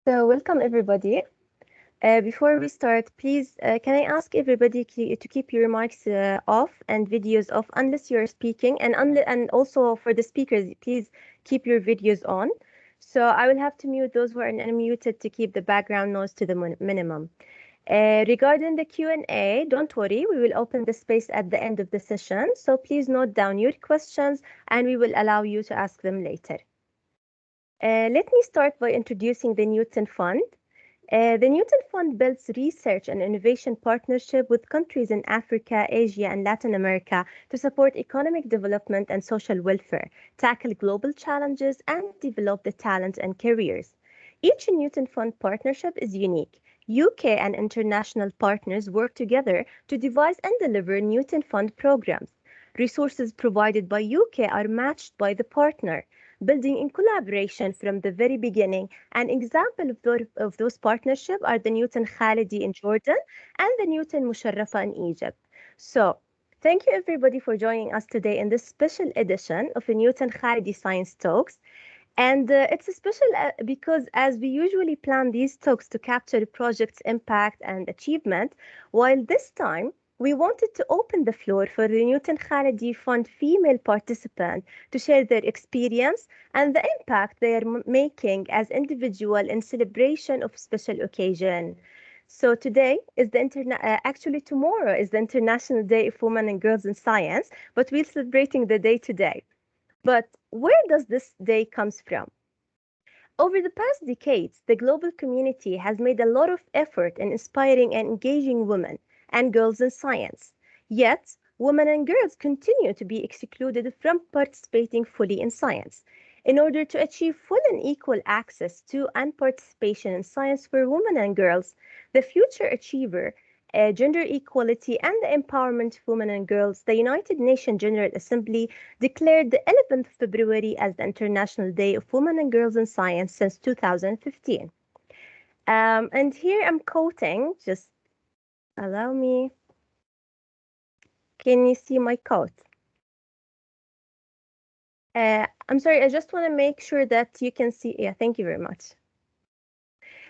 So welcome everybody. Before we start, please can I ask everybody to keep your mics off and videos off unless you're speaking, and also for the speakers, please keep your videos on. So I will have to mute those who are unmuted to keep the background noise to the minimum. Regarding the Q&A, don't worry, we will open the space at the end of the session. So please note down your questions and we will allow you to ask them later. Let me start by introducing the Newton Fund. The Newton Fund builds research and innovation partnership with countries in Africa, Asia, and Latin America to support economic development and social welfare, tackle global challenges, and develop the talent and careers. Each Newton Fund partnership is unique. UK and international partners work together to devise and deliver Newton Fund programs. Resources provided by UK are matched by the partner, building in collaboration from the very beginning. An example of those partnerships are the Newton-Khalidi in Jordan and the Newton-Musharrafa in Egypt. So, thank you everybody for joining us today in this special edition of the Newton-Khalidi Science Talks. And it's a special because as we usually plan these talks to capture the project's impact and achievement, while this time we wanted to open the floor for the Newton-Khalidi Fund female participants to share their experience and the impact they are making as individuals in celebration of special occasion. So today is actually tomorrow is the International Day of Women and Girls in Science, but we're celebrating the day today. But where does this day comes from? Over the past decades, the global community has made a lot of effort in inspiring and engaging women and girls in science. Yet, women and girls continue to be excluded from participating fully in science. In order to achieve full and equal access to and participation in science for women and girls, the Future Achiever, Gender Equality and the Empowerment of Women and Girls, the United Nations General Assembly declared the 11th of February as the International Day of Women and Girls in Science since 2015. And here I'm quoting, just allow me. Can you see my quote? I'm sorry, I just want to make sure that you can see. Yeah, thank you very much.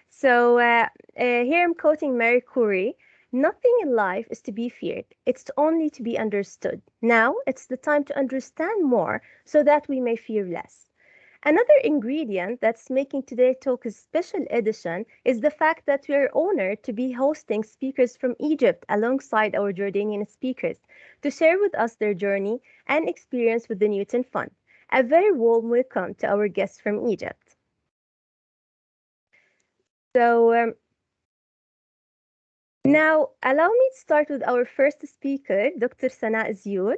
So here I'm quoting Marie Curie. Nothing in life is to be feared. It's only to be understood. Now it's the time to understand more so that we may fear less. Another ingredient that's making today's talk a special edition is the fact that we are honored to be hosting speakers from Egypt alongside our Jordanian speakers to share with us their journey and experience with the Newton Fund. A very warm welcome to our guests from Egypt. So now allow me to start with our first speaker, Dr. Sana Azul.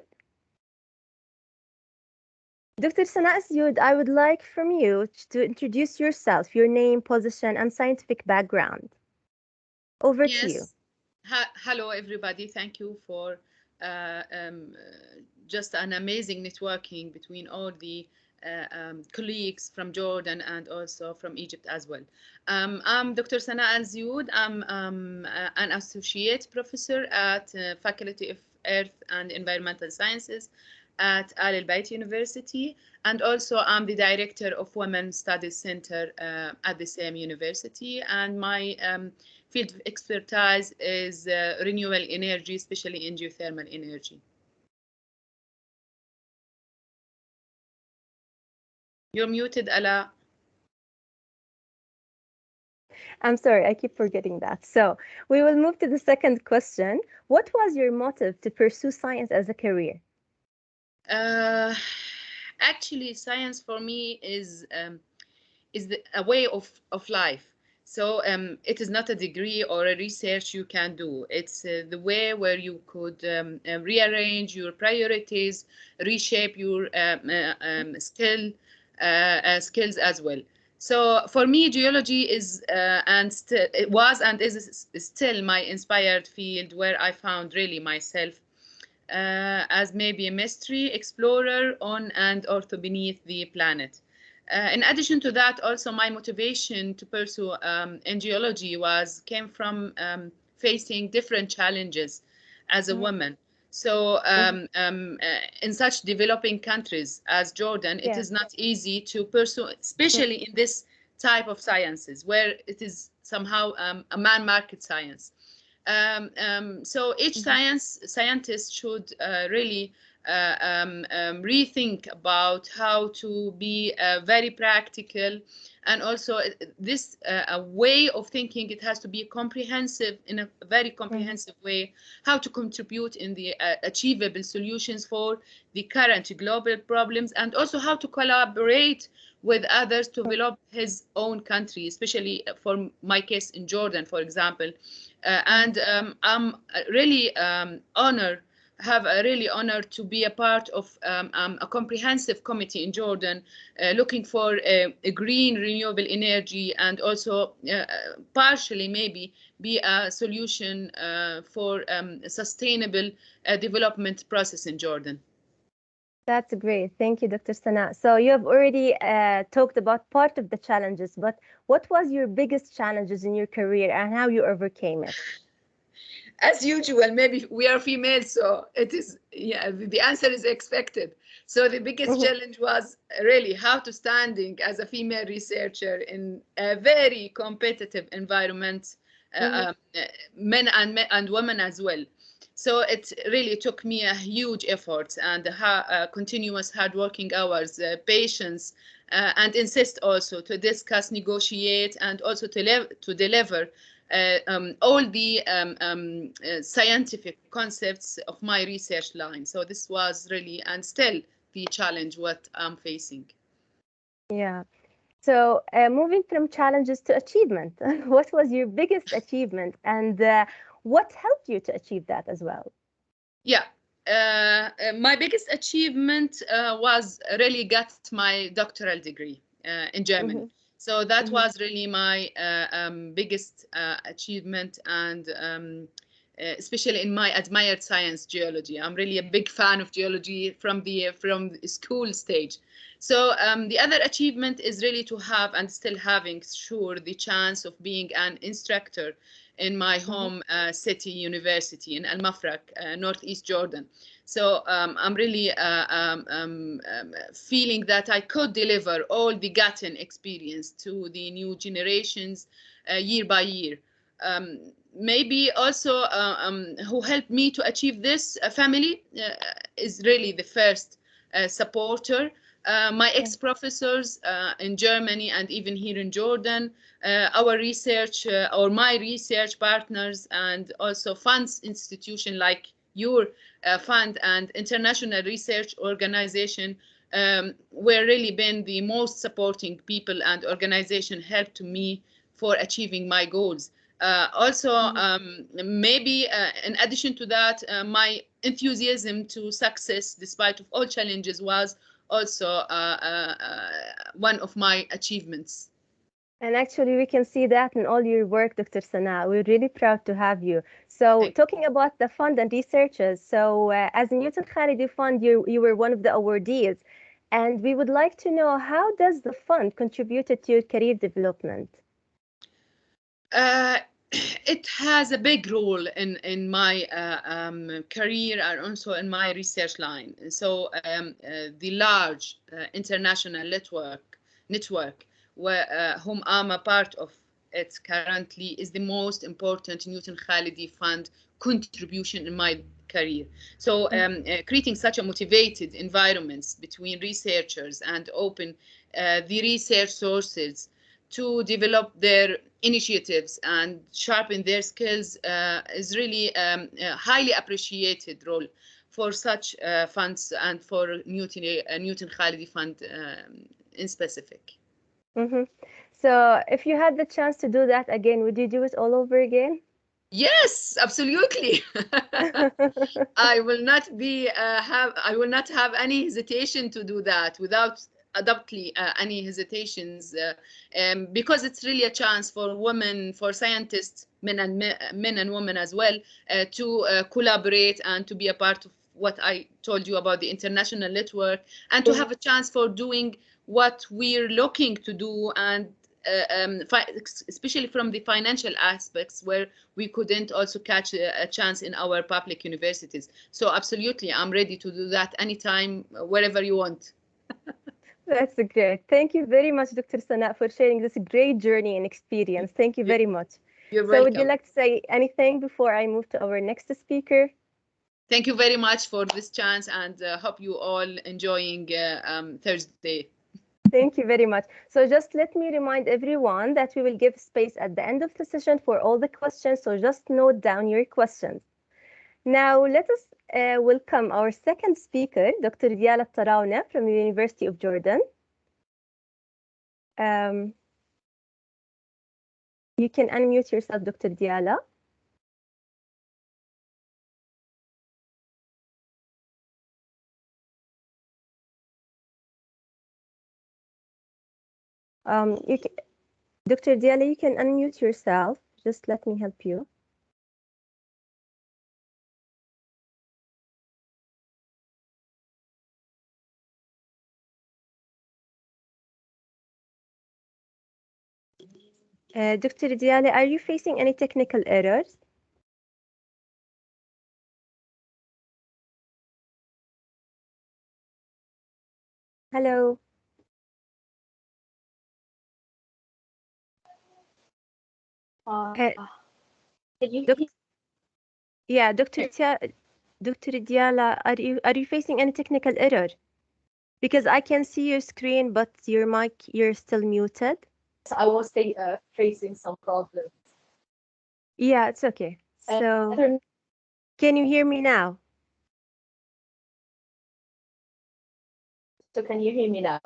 Dr. Sana Azul, I would like from you to introduce yourself, your name, position, and scientific background. Over to you. Hello, everybody. Thank you for just an amazing networking between all the colleagues from Jordan and also from Egypt as well. I'm Dr. Sana Azul. I'm an associate professor at Faculty of Earth and Environmental Sciences at Al Bayt University, and also I'm the director of Women Studies Center at the same university, and my field of expertise is renewable energy, especially in geothermal energy. You're muted, Ala. I'm sorry, I keep forgetting that. So we will move to the second question. What was your motive to pursue science as a career? Actually, science for me is a way of life. So it is not a degree or a research you can do. It's the way where you could rearrange your priorities, reshape your skills as well. So for me, geology is it was and is still my inspired field, where I found really myself as maybe a mystery explorer on and also beneath the planet. In addition to that, also my motivation to pursue in geology came from facing different challenges as a woman. So in such developing countries as Jordan, it is not easy to pursue, especially in this type of sciences where it is somehow a man-market science. So each scientist should really rethink about how to be very practical, and also this a way of thinking, it has to be comprehensive, in a very comprehensive way, how to contribute in the achievable solutions for the current global problems, and also how to collaborate with others to develop his own country, especially for my case in Jordan, for example. And I'm really honored, have a really honor to be a part of a comprehensive committee in Jordan looking for a green renewable energy, and also partially maybe be a solution for a sustainable development process in Jordan. That's great. Thank you, Dr. Sana. So you have already talked about part of the challenges, but what was your biggest challenges in your career and how you overcame it? As usual, maybe we are females, so it is, yeah, the answer is expected. So the biggest challenge was really how to standing as a female researcher in a very competitive environment, men and women as well. So it really took me a huge effort and continuous hard-working hours, patience, and insist also to discuss, negotiate, and also to deliver all the scientific concepts of my research line. So this was really, and still, the challenge what I'm facing. Yeah. So moving from challenges to achievement, what was your biggest achievement, and what helped you to achieve that as well? Yeah. My biggest achievement was really got my doctoral degree in Germany. So that was really my biggest achievement, and especially in my admired science, geology. I'm really a big fan of geology from the school stage. So the other achievement is really to have, and still having, sure, the chance of being an instructor in my home city university in Al Mafraq, Northeast Jordan. So I'm really feeling that I could deliver all the gotten experience to the new generations year by year. Maybe also who helped me to achieve this family is really the first supporter. My ex-professors in Germany and even here in Jordan, our research or my research partners, and also funds institution like your fund and international research organization were really been the most supporting people and organization helped me for achieving my goals. Also, maybe in addition to that, my enthusiasm to success despite of all challenges was also one of my achievements. And actually, we can see that in all your work, Dr. Sana. We're really proud to have you. So talking about the fund and researchers, so as a Newton-Khalidi Fund, you were one of the awardees. And we would like to know, how does the fund contributed to your career development? It has a big role in my career and also in my research line. So the large international network where, whom I'm a part of it currently, is the most important Newton-Khalidi Fund contribution in my career. So creating such a motivated environments between researchers and open the research sources to develop their initiatives and sharpen their skills is really a highly appreciated role for such funds and for Newton-Khalidi Fund in specific. So if you had the chance to do that again, would you do it all over again? Yes, absolutely. I will not have any hesitation to do that without adoptly any hesitations, because it's really a chance for women, for scientists, men and women as well, to collaborate and to be a part of what I told you about the international network, and to have a chance for doing what we're looking to do, and especially from the financial aspects where we couldn't also catch a chance in our public universities. So absolutely, I'm ready to do that anytime, wherever you want. That's great. Thank you very much, Dr. Sana, for sharing this great journey and experience. Thank you very much. You're So would you welcome. like to say anything before I move to our next speaker? Thank you very much for this chance, and hope you all enjoying Thursday. Thank you very much. So just let me remind everyone that we will give space at the end of the session for all the questions. So just note down your questions. Now let us welcome our second speaker, Dr. Diala Tarawna from the University of Jordan. You can unmute yourself, Dr. Diala. You can, Dr. Diala, you can unmute yourself. Just let me help you. Dr. Diala, are you facing any technical errors? Hello. Can you Doc yeah, Dr. Diala, are you facing any technical error? Because I can see your screen, but your mic, you're still muted. I was facing some problems. Yeah, it's okay. So, can you hear me now? So can you hear me now?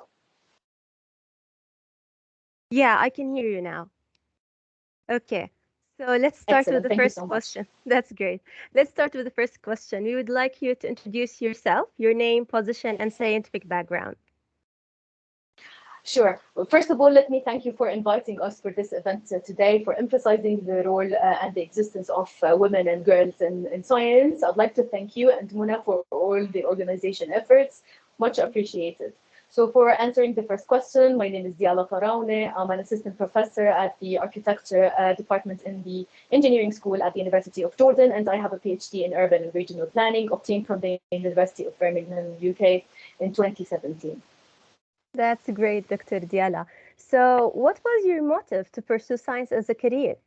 Yeah, I can hear you now. Okay. So let's start Excellent. with the Thank you first so much. question. That's great. Let's start with the first question. We would like you to introduce yourself, your name, position, and scientific background. Sure. Well, first of all, let me thank you for inviting us for this event today, for emphasizing the role and the existence of women and girls in science. I'd like to thank you and Muna for all the organization efforts. Much appreciated. So for answering the first question, my name is Diala Faraune. I'm an assistant professor at the architecture department in the engineering school at the University of Jordan, and I have a PhD in urban and regional planning obtained from the University of Birmingham, UK in 2017. That's great, Dr. Diala. So, what was your motive to pursue science as a career?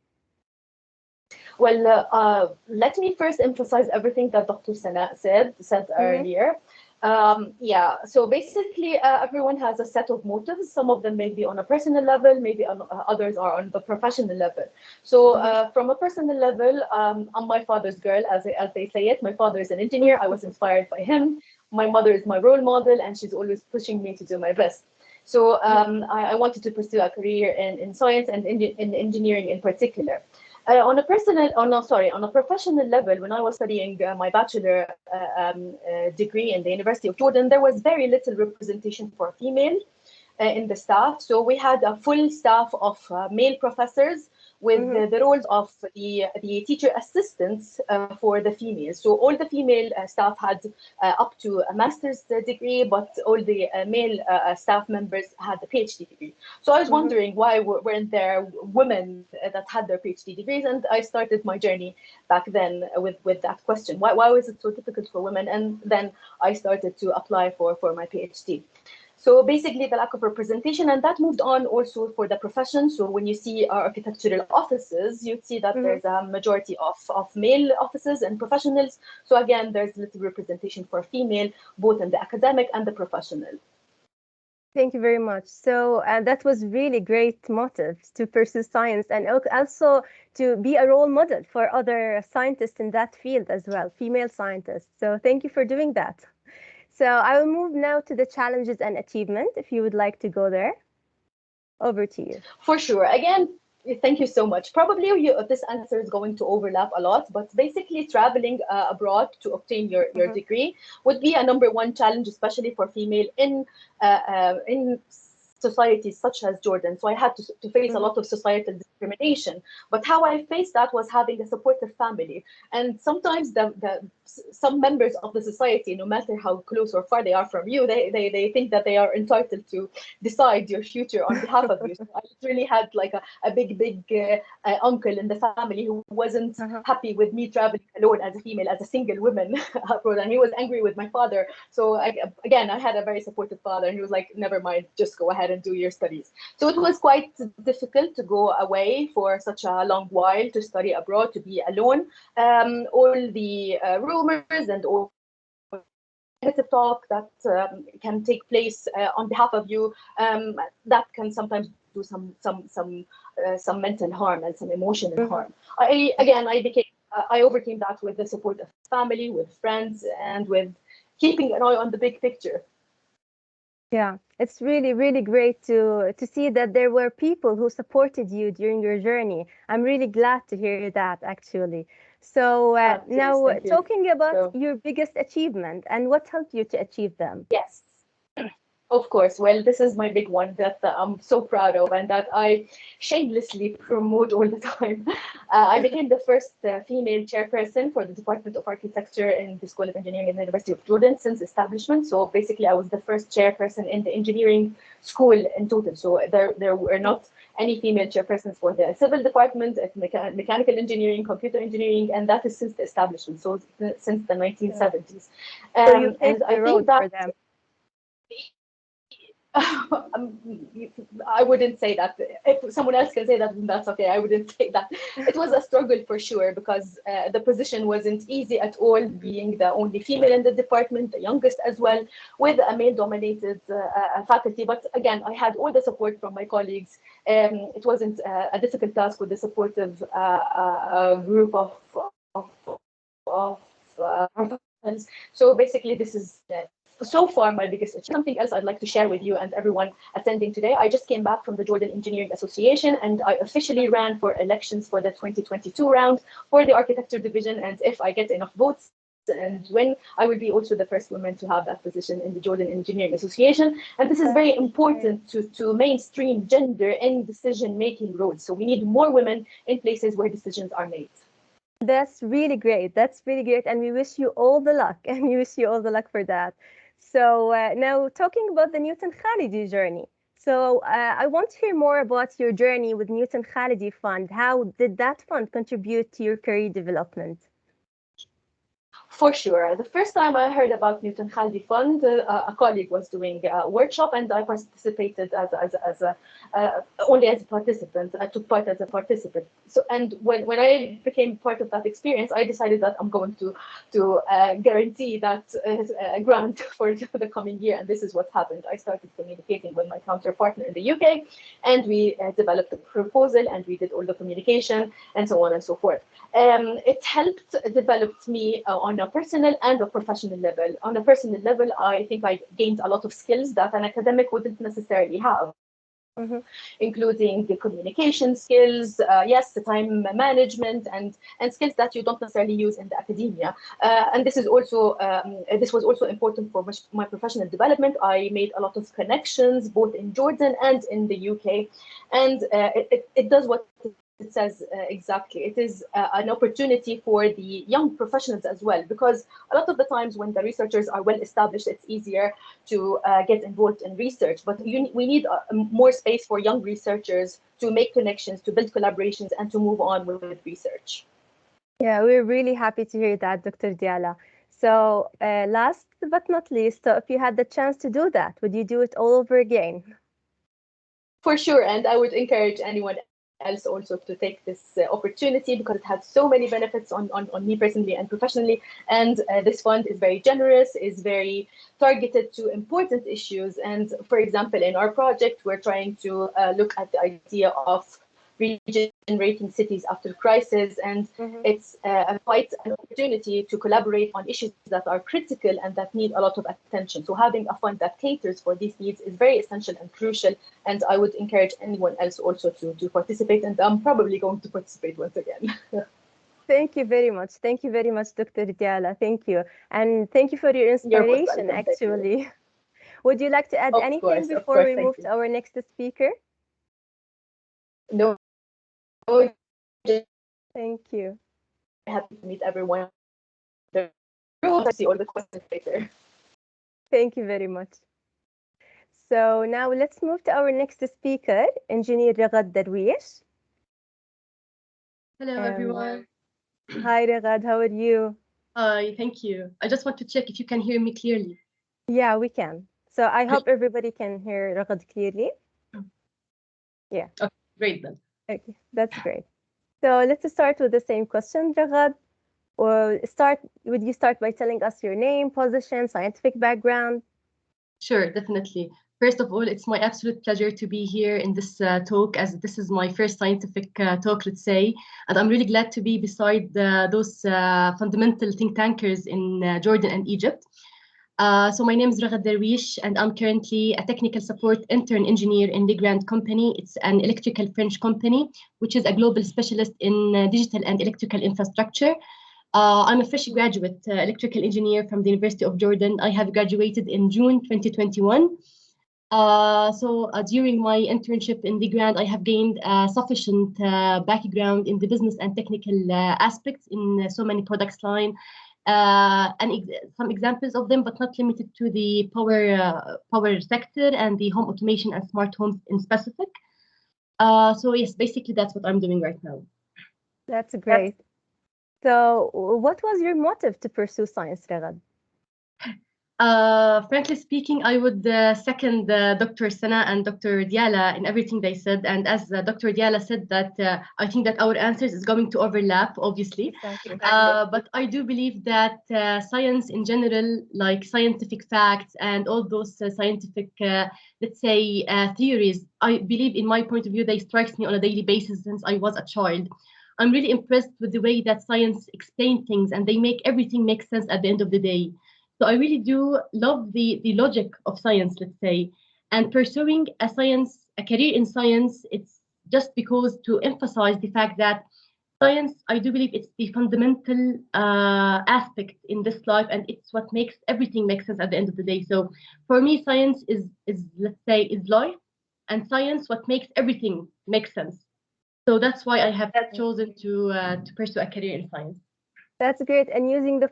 Well, let me first emphasize everything that Dr. Sana said earlier. Yeah, so basically, everyone has a set of motives. Some of them may be on a personal level, maybe others are on the professional level. So, from a personal level, I'm my father's girl, as they say it. My father is an engineer. I was inspired by him. My mother is my role model, and she's always pushing me to do my best. So, I wanted to pursue a career in science and in engineering in particular. On a professional level, when I was studying my bachelor degree in the University of Jordan, there was very little representation for female in the staff. So we had a full staff of male professors with the roles of the teacher assistants for the females. So all the female staff had up to a master's degree, but all the male staff members had the PhD degree. So I was wondering why weren't there women that had their PhD degrees, and I started my journey back then with that question. Why was it so difficult for women? And then I started to apply for my PhD. So basically the lack of representation, and that moved on also for the profession. So when you see our architectural offices, you'd see that there's a majority of male offices and professionals. So again, there's little representation for female, both in the academic and the professional. Thank you very much. So that was really great motives to pursue science and also to be a role model for other scientists in that field as well, female scientists. So thank you for doing that. So I will move now to the challenges and achievement, if you would like to go there. Over to you. For sure. Again, thank you so much. Probably this answer is going to overlap a lot, but basically traveling abroad to obtain your degree would be a number one challenge, especially for female in societies such as Jordan. So I had to face a lot of societal discrimination. But how I faced that was having a supportive family. And sometimes some members of the society, no matter how close or far they are from you, they think that they are entitled to decide your future on behalf of you. So I really had like a big uncle in the family who wasn't happy with me traveling alone as a female, as a single woman abroad. And he was angry with my father. So again, I had a very supportive father, and he was like, never mind, just go ahead and do your studies. So it was quite difficult to go away for such a long while, to study abroad, to be alone. All the rumors and all negative talk that can take place on behalf of you, that can sometimes do some mental harm and some emotional harm. I overcame that with the support of family, with friends, and with keeping an eye on the big picture. Yeah, it's really, really great to see that there were people who supported you during your journey. I'm really glad to hear that, actually. So now talking about your biggest achievement and what helped you to achieve them. Yes. Of course. Well, this is my big one that I'm so proud of and that I shamelessly promote all the time. I became the first female chairperson for the Department of Architecture in the School of Engineering in the University of Jordan since establishment. So basically, I was the first chairperson in the engineering school in total. So there were not any female chairpersons for the civil department, mechanical engineering, computer engineering, and that is since the establishment, so since the 1970s. So you paved the road for them. I wouldn't say that. If someone else can say that, then that's okay. I wouldn't say that. It was a struggle for sure because the position wasn't easy at all, being the only female in the department, the youngest as well, with a male-dominated faculty. But again, I had all the support from my colleagues. It wasn't a difficult task with the supportive group of professionals. So basically, this is so far my biggest achievement. Something else I'd like to share with you and everyone attending today. I just came back from the Jordan Engineering Association and I officially ran for elections for the 2022 round for the architecture division. And if I get enough votes and win, I will be also the first woman to have that position in the Jordan Engineering Association. And this is very important to mainstream gender in decision-making roles. So we need more women in places where decisions are made. That's really great. That's really great. And we wish you all the luck. And we wish you all the luck for that. So now talking about the Newton-Khalidi journey. So I want to hear more about your journey with Newton-Khalidi Fund. How did that fund contribute to your career development? For sure. The first time I heard about Newton-Khalidi Fund, a colleague was doing a workshop and I participated only as a participant. I took part as a participant. So, and when I became part of that experience, I decided that I'm going to guarantee that grant for the coming year. And this is what happened. I started communicating with my counterpart in the UK and we developed a proposal and we did all the communication and so on and so forth. It helped develop me on a personal and a professional level. On a personal level, I think I gained a lot of skills that an academic wouldn't necessarily have, including the communication skills, yes, the time management, and skills that you don't necessarily use in the academia. And this was also important for my professional development. I made a lot of connections both in Jordan and in the UK, and it does what it says exactly. It is an opportunity for the young professionals as well, because a lot of the times when the researchers are well established, it's easier to get involved in research. But we need more space for young researchers to make connections, to build collaborations, and to move on with research. Yeah, we're really happy to hear that, Dr. Diala. So last but not least, so if you had the chance to do that, would you do it all over again? For sure, and I would encourage anyone else also to take this opportunity because it has so many benefits on me personally and professionally. And this fund is very generous, is very targeted to important issues. And for example, in our project, we're trying to look at the idea of regenerating cities after crisis, and it's quite an opportunity to collaborate on issues that are critical and that need a lot of attention. So having a fund that caters for these needs is very essential and crucial, and I would encourage anyone else also to participate, and I'm probably going to participate once again. Thank you very much. Thank you very much, Dr. Diala. Thank you. And thank you for your inspiration, actually. Would you like to add anything Of before course, we thank move you. to our next speaker? No, no, just Thank you. happy to meet everyone. I'll see all the questions later. Thank you very much. So now let's move to our next speaker, Engineer Ragad Darwish. Hello, Um, everyone. Hi, Ragad. How are you? Hi, thank you. I just want to check if you can hear me clearly. Yeah, we can. So I hope everybody can hear Ragad clearly. Yeah. Okay, great then. Okay, that's great. So let's start with the same question, Ragad. Would you start by telling us your name, position, scientific background? Sure, definitely. First of all, it's my absolute pleasure to be here in this talk, as this is my first scientific talk, let's say. And I'm really glad to be beside those fundamental think tankers in Jordan and Egypt. So my name is Ragad Darwish, and I'm currently a technical support intern engineer in Legrand Company. It's an electrical French company, which is a global specialist in digital and electrical infrastructure. I'm a fresh graduate electrical engineer from the University of Jordan. I have graduated in June 2021. During my internship in Legrand, I have gained sufficient background in the business and technical aspects in so many products line. Some examples of them, but not limited to the power sector and the home automation and smart homes in specific. So yes, basically that's what I'm doing right now. That's great. So what was your motive to pursue science, Ragad? Frankly speaking, I would second Dr. Sana and Dr. Diala in everything they said. And as Dr. Diala said, that I think that our answers is going to overlap, obviously. Exactly. But I do believe that science in general, like scientific facts and all those scientific, let's say, theories, I believe in my point of view, they strikes me on a daily basis since I was a child. I'm really impressed with the way that science explains things and they make everything make sense at the end of the day. So I really do love the logic of science, let's say, and pursuing a career in science, it's just because to emphasize the fact that science, I do believe it's the fundamental aspect in this life, and it's what makes everything make sense at the end of the day. So for me, science is let's say is life, and science what makes everything make sense. So that's why I have chosen to pursue a career in science. That's great. And using the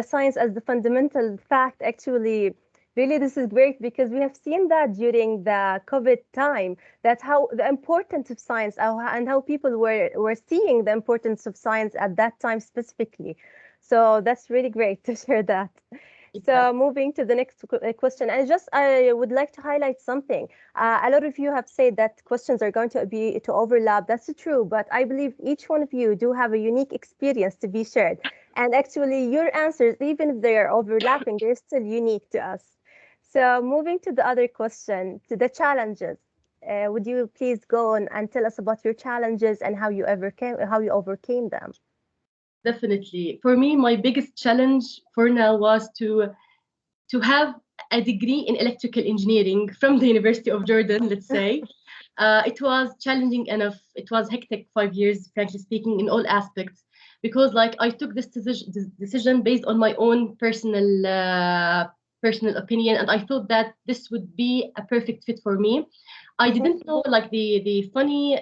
science as the fundamental fact, actually, really, this is great because we have seen that during the COVID time, that's how the importance of science and how people were seeing the importance of science at that time specifically. So that's really great to share that. So moving to the next question, I would like to highlight something. A lot of you have said that questions are going to overlap. That's true, but I believe each one of you do have a unique experience to be shared. And actually, your answers, even if they are overlapping, they're still unique to us. So moving to the other question, to the challenges. Would you please go on and tell us about your challenges and how you overcame them? Definitely. For me, my biggest challenge for now was to have a degree in electrical engineering from the University of Jordan, let's say. It was challenging enough. It was hectic 5 years, frankly speaking, in all aspects, because like I took this decision based on my own personal opinion, and I thought that this would be a perfect fit for me. I didn't know, like the funny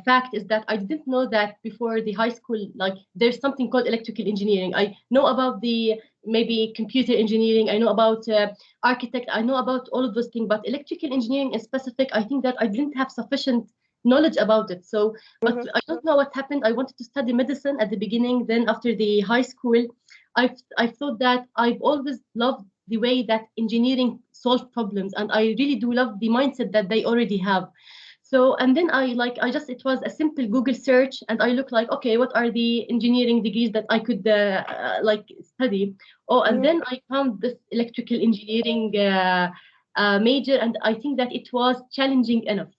fact is that I didn't know that before the high school, like there's something called electrical engineering. I know about the maybe computer engineering, I know about architect, I know about all of those things, but electrical engineering in specific, I think that I didn't have sufficient knowledge about it. So, but I don't know what happened. I wanted to study medicine at the beginning. Then after the high school, I thought that I've always loved the way that engineering solve problems, and I really do love the mindset that they already have. So, and then it was a simple Google search, and I looked like, okay, what are the engineering degrees that I could study? Oh, and then I found this electrical engineering major, and I think that it was challenging enough.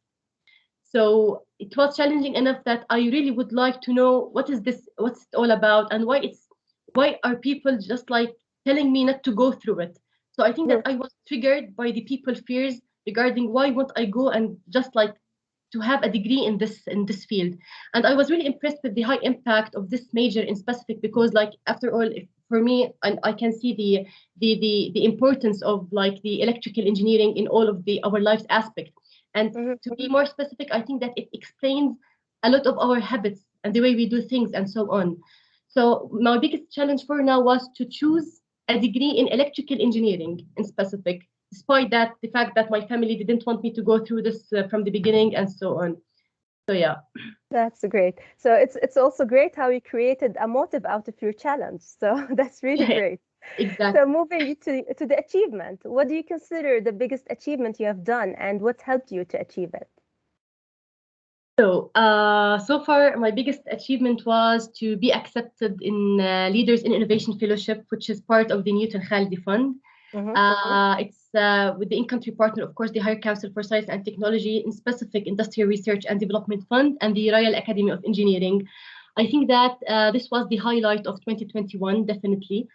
So it was challenging enough that I really would like to know what is this, what's it all about, and why are people just like telling me not to go through it. So I think that I was triggered by the people fears regarding why won't I go and just like to have a degree in this field. And I was really impressed with the high impact of this major in specific, because like after all, if for me, and I can see the importance of like the electrical engineering in all of our lives aspect. And to be more specific, I think that it explains a lot of our habits and the way we do things and so on. So my biggest challenge for now was to choose a degree in electrical engineering in specific, despite that the fact that my family didn't want me to go through this from the beginning and so on. So yeah. That's great. So it's also great how you created a motive out of your challenge. So that's really great. Exactly. So moving to the achievement, what do you consider the biggest achievement you have done and what helped you to achieve it? So, so far, my biggest achievement was to be accepted in Leaders in Innovation Fellowship, which is part of the Newton-Khalidi Fund. It's with the in-country partner, of course, the Higher Council for Science and Technology, in specific Industrial Research and Development Fund, and the Royal Academy of Engineering. I think that this was the highlight of 2021, definitely.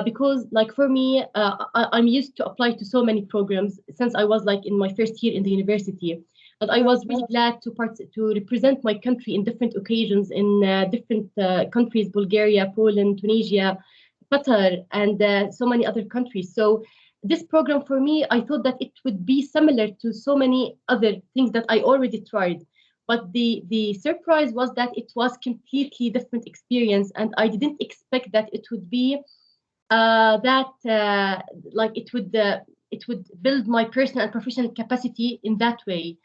Because like for me, I'm used to apply to so many programs since I was like in my first year in the university. But I was really glad to represent my country in different occasions in different countries: Bulgaria, Poland, Tunisia, Qatar, and so many other countries. So this program for me, I thought that it would be similar to so many other things that I already tried. But the surprise was that it was completely different experience, and I didn't expect that it would be like it would build my personal and professional capacity in that way.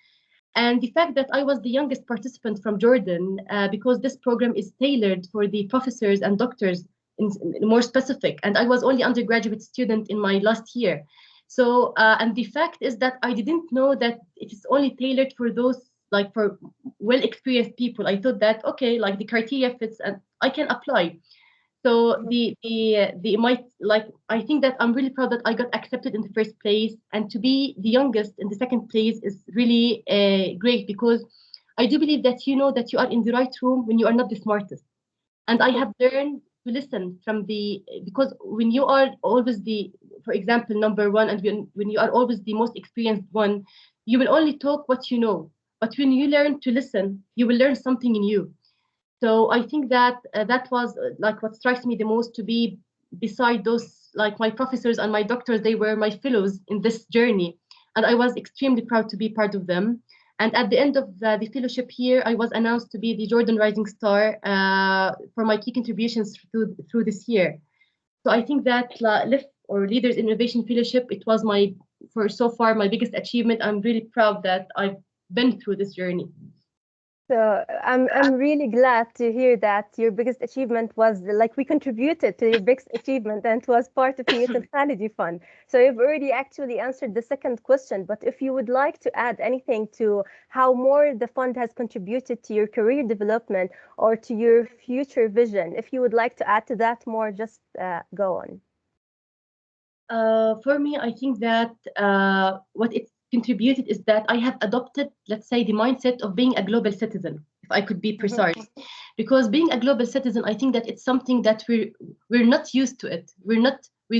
And the fact that I was the youngest participant from Jordan, because this program is tailored for the professors and doctors in more specific, and I was only undergraduate student in my last year. So, and the fact is that I didn't know that it is only tailored for those like for well-experienced people. I thought that okay, like the criteria fits and I can apply. So I think that I'm really proud that I got accepted in the first place, and to be the youngest in the second place is really great, because I do believe that you know that you are in the right room when you are not the smartest. And I have learned to listen from because when you are always for example, number one, and when you are always the most experienced one, you will only talk what you know. But when you learn to listen, you will learn something new. So I think that that was like what strikes me the most, to be beside those like my professors and my doctors. They were my fellows in this journey, and I was extremely proud to be part of them. And at the end of the fellowship here, I was announced to be the Jordan Rising Star for my key contributions through this year. So I think that LIF, or Leaders Innovation Fellowship, it was for so far my biggest achievement. I'm really proud that I've been through this journey. So I'm really glad to hear that your biggest achievement was like we contributed to your biggest achievement and it was part of Newton-Khalidi Fund. So you've already actually answered the second question, but if you would like to add anything to how more the fund has contributed to your career development or to your future vision, if you would like to add to that more, just go on. For me, I think that what it contributed is that I have adopted, let's say, the mindset of being a global citizen, if I could be precise. Because being a global citizen, I think that it's something that we're not used to it. We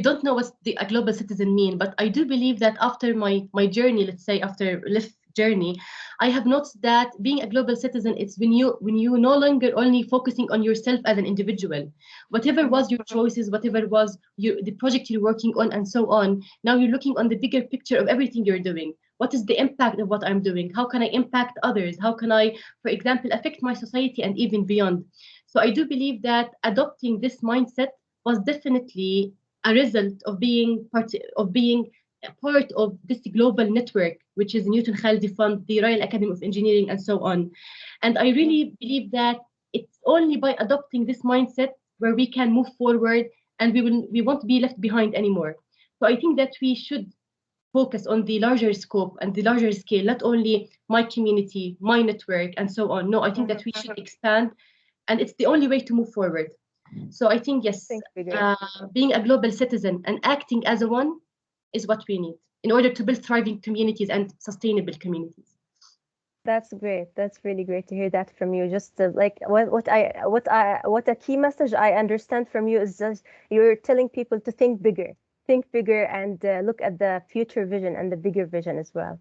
don't know what a global citizen mean. But I do believe that after my journey, let's say after LIF journey, I have noticed that being a global citizen, it's when you no longer only focusing on yourself as an individual. Whatever was your choices, whatever was the project you're working on, and so on, now you're looking on the bigger picture of everything you're doing. What is the impact of what I'm doing? How can I impact others? How can I, for example, affect my society and even beyond? So I do believe that adopting this mindset was definitely a result of being part of this global network, which is Newton-Khalidi Fund, the Royal Academy of Engineering, and so on. And I really believe that it's only by adopting this mindset where we can move forward, and we won't be left behind anymore. So I think that we should focus on the larger scope and the larger scale, not only my community, my network, and so on. No, I think that we should expand, and it's the only way to move forward. So I think, yes, being a global citizen and acting as a one is what we need in order to build thriving communities and sustainable communities. That's great. That's really great to hear that from you. Just like what a key message I understand from you is just you're telling people to think bigger and look at the future vision and the bigger vision as well.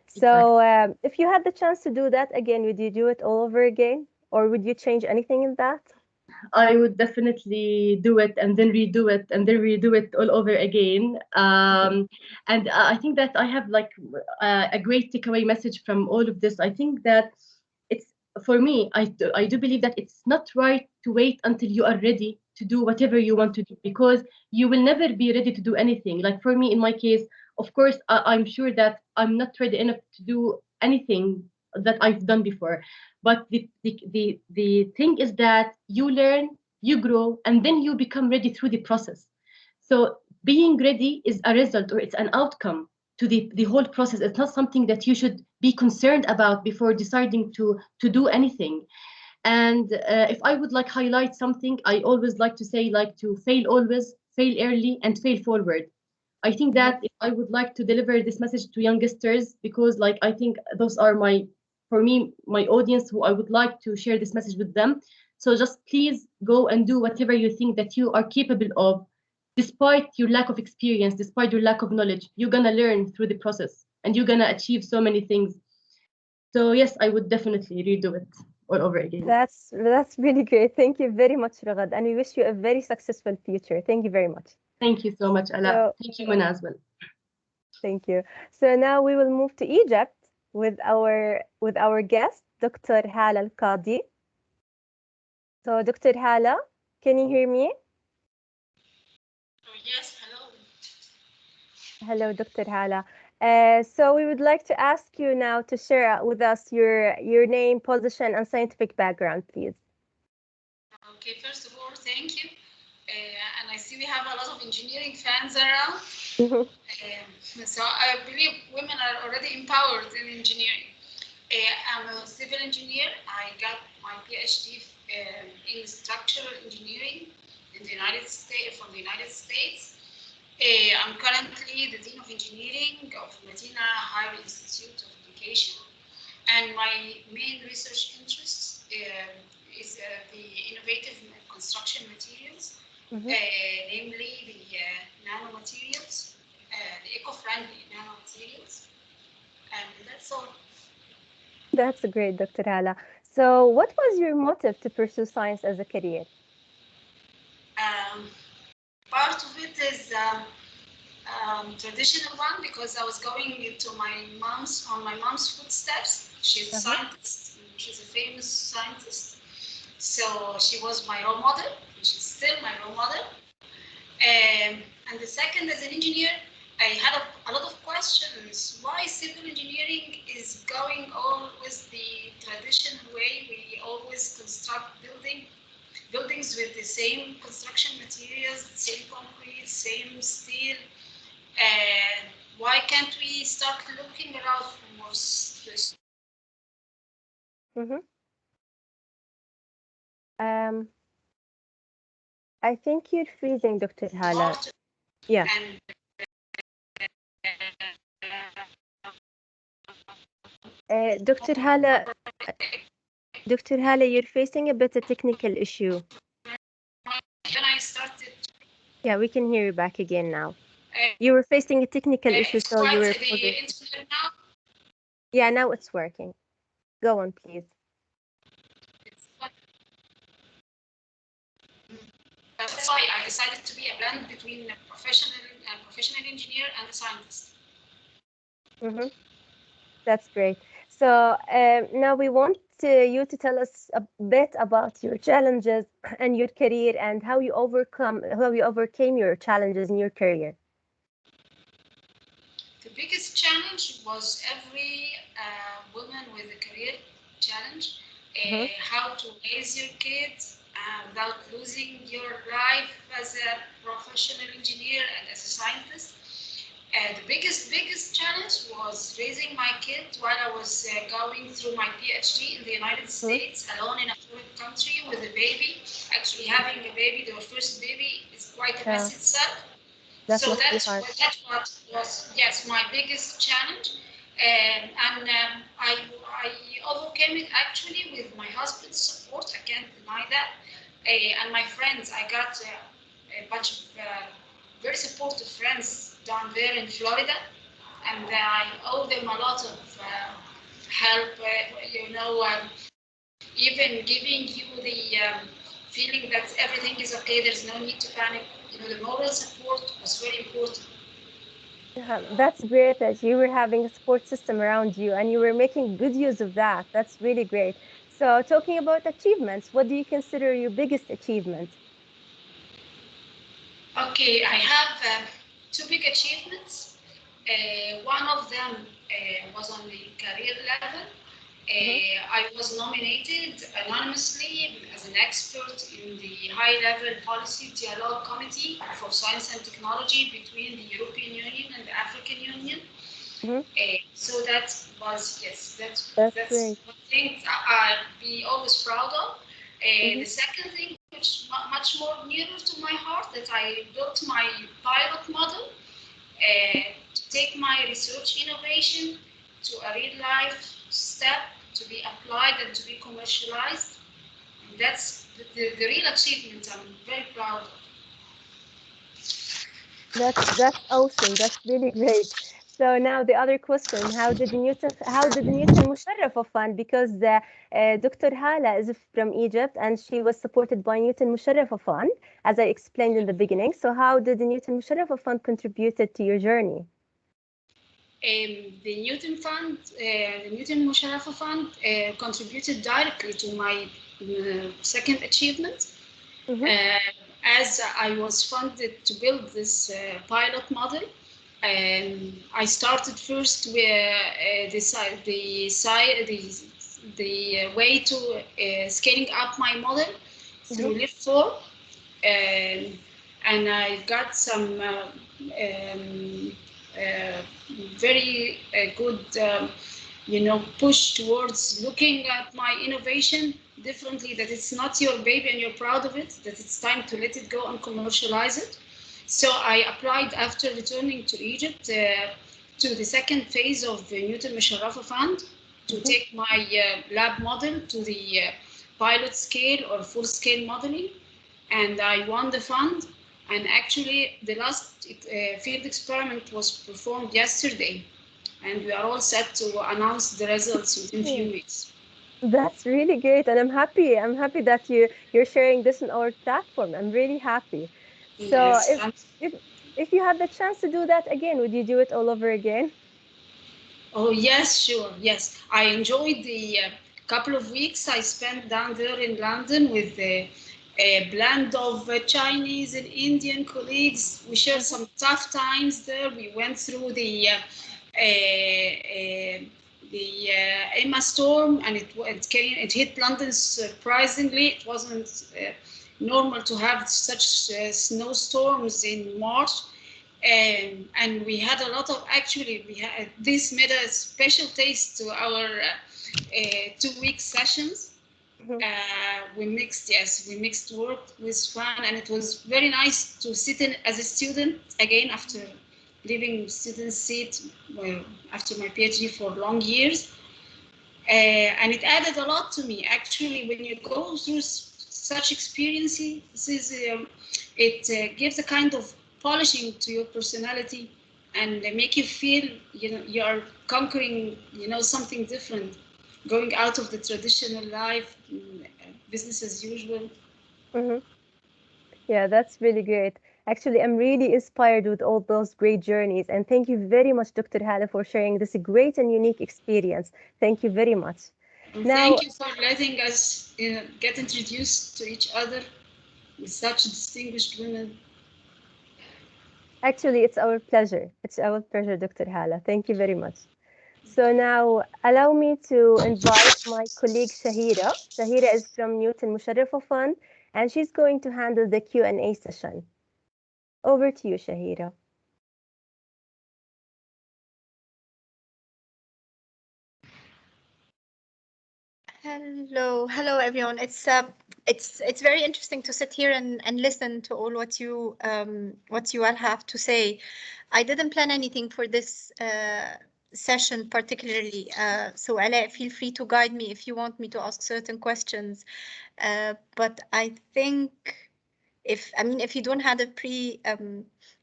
So if you had the chance to do that again, would you do it all over again, or would you change anything in that? I would definitely do it and then redo it and then redo it all over again. And I think that I have like a great takeaway message from all of this. I think that it's for me, I do believe that it's not right to wait until you are ready to do whatever you want to do, because you will never be ready to do anything. Like for me, in my case, of course, I'm sure that I'm not ready enough to do anything that I've done before. But the thing is that you learn, you grow, and then you become ready through the process. So being ready is a result, or it's an outcome to the whole process. It's not something that you should be concerned about before deciding to do anything. And if I would like highlight something, I always like to say like to fail always, fail early, and fail forward. I think that if I would like to deliver this message to youngsters, because like I think those are my, for me, my audience who I would like to share this message with them. So just please go and do whatever you think that you are capable of, despite your lack of experience, despite your lack of knowledge. You're gonna learn through the process, and you're gonna achieve so many things. So yes, I would definitely redo it all over again. That's really great. Thank you very much, Ragad, and we wish you a very successful future. Thank you very much. Thank you so much, Ala. So, Thank you, Mana, as well. thank you. So now we will move to Egypt with our guest, Dr. Hala Al-Qadi. So, Dr. Hala, can you hear me? Yes, hello. Hello, Dr. Hala. So we would like to ask you now to share with us your name, position, and scientific background, please. Okay, first of all, thank you. And I see we have a lot of engineering fans around. So I believe women are already empowered in engineering. I'm a civil engineer. I got my PhD in structural engineering in the United States, from the United States. I'm currently the Dean of Engineering of Medina Higher Institute of Education. And my main research interest is the innovative construction materials, namely the nanomaterials, the eco-friendly nanomaterials, and that's all. That's great, Dr. Hala. So what was your motive to pursue science as a career? Part of it is traditional one, because I was going into my mom's footsteps. She's a scientist. She's a famous scientist. So she was my role model. She's still my role model. And the second, as an engineer, I had a lot of questions. Why civil engineering is going always the traditional way? We always construct buildings with the same construction materials, the same concrete, same steel. And why can't we start looking around for more this? I think you're freezing, Dr. Hala. Yeah. Dr. Hala, you're facing a bit of technical issue. When I started. Yeah, we can hear you back again now. You were facing a technical issue, so you were. Now? Yeah, now it's working. Go on, please. That's why I decided to be a blend between a professional engineer and a scientist. That's great. So now we want you to tell us a bit about your challenges and your career, and how you overcame your challenges in your career. The biggest challenge was every woman with a career challenge, how to raise your kids without losing your life as a professional engineer and as a scientist. The biggest challenge was raising my kids while I was going through my PhD in the United States, alone in a foreign country with a baby. Actually, having a baby, their first baby, is quite a mess itself. So that's what was, yes, my biggest challenge. And I overcame it actually with my husband's support. I can't deny that. And my friends, I got a bunch of very supportive friends down there in Florida, and I owe them a lot of help. Even giving you the feeling that everything is okay, there's no need to panic. You know, the moral support was very important. Yeah, that's great that you were having a support system around you and you were making good use of that. That's really great. So, talking about achievements, what do you consider your biggest achievement? Okay, I have two big achievements. One of them was on the career level. I was nominated anonymously as an expert in the high-level policy dialogue committee for science and technology between the European Union and the African Union. So that was, yes, that's great. one thing I'll be always proud of. The second thing, which much more nearer to my heart, that I built my pilot model to take my research innovation to a real life step to be applied and to be commercialized. And that's the real achievement I'm very proud of. That's awesome. That's really great. So now the other question: How did Newton Musharrafa fund? Because Dr. Hala is from Egypt, and she was supported by Newton Musharrafa Fund, as I explained in the beginning. So how did the Newton Musharrafa Fund contributed to your journey? The Newton Musharrafa Fund contributed directly to my second achievement. As I was funded to build this pilot model, I started first with the way to scaling up my model through Lift4, and I got some very good push towards looking at my innovation differently, that it's not your baby and you're proud of it, that it's time to let it go and commercialize it. So I applied after returning to Egypt to the second phase of the Newton Musharrafa Fund to take my lab model to the pilot scale or full scale modeling, and I won the fund. And actually, the last field experiment was performed yesterday, and we are all set to announce the results within a few weeks. That's really great, and I'm happy. I'm happy that you're sharing this on our platform. I'm really happy. So, Yes. if you had the chance to do that again, would you do it all over again? Oh yes, sure. Yes, I enjoyed the couple of weeks I spent down there in London with a blend of Chinese and Indian colleagues. We shared some tough times there. We went through the Emma storm, and it hit London surprisingly. It wasn't normal to have such snowstorms in March. And we had a lot of, this made a special taste to our 2-week sessions. We mixed work with fun, and it was very nice to sit in as a student again after leaving student seat after my PhD for long years. And it added a lot to me. Actually, when you go through such experiences, it gives a kind of polishing to your personality, and they make you feel you are conquering something different, going out of the traditional life, business as usual. Yeah, that's really great. Actually, I'm really inspired with all those great journeys, and thank you very much, Dr. Hala, for sharing this great and unique experience. Thank you very much. Thank you for letting us get introduced to each other with such distinguished women. Actually, it's our pleasure. It's our pleasure, Dr. Hala. Thank you very much. So now allow me to invite my colleague Shahira. Shahira is from Newton Musharrafa Fund, and she's going to handle the Q&A session. Over to you, Shahira. Hello everyone. It's very interesting to sit here and listen to all what you all have to say. I didn't plan anything for this session particularly, so Ala, feel free to guide me if you want me to ask certain questions. But I think if you don't have a